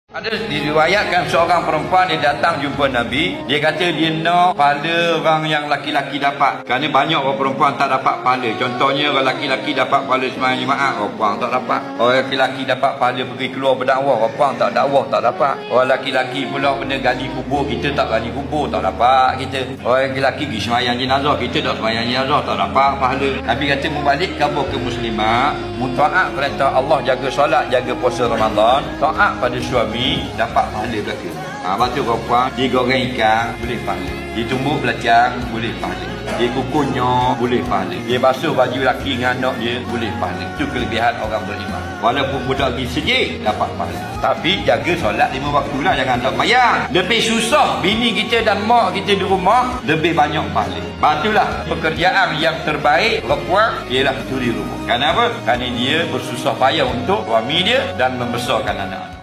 Ada diriwayatkan seorang perempuan dia datang jumpa Nabi. Dia kata dia nak pahala orang yang laki-laki dapat. Kerana banyak orang perempuan tak dapat pahala. Contohnya orang laki-laki dapat pahala sembahyang jemaah, orang perempuan tak dapat. Orang laki-laki dapat pahala pergi keluar berdakwah, orang perempuan tak dakwah, tak dapat. Orang laki-laki pula benda gali kubur, kita tak gali kubur, tak dapat kita. Orang laki-laki pergi sembahyang jenazah, kita tak sembahyang jenazah, tak dapat pahala. Nabi kata membalik kabar ke muslimah, mutaat perintah Allah, jaga solat, jaga puasa Ramadan, taat pada suami, dapat pahala belaka. Batu perempuan dia goreng ikan boleh pahala, dia tumbuk belacang boleh pahala, dia kukur nyok boleh pahala, dia basuh baju laki dengan anak dia boleh pahala. Itu kelebihan orang beriman. Walaupun budak pergi sejik dapat pahala. Tapi jaga solat 5 waktu lah, jangan tak mayang. Lebih susah bini kita dan mak kita di rumah, lebih banyak pahala. Batulah pekerjaan yang terbaik perempuan ialah tu di rumah. Kenapa? Kerana dia bersusah payah untuk suami dia dan membesarkan anak-anak.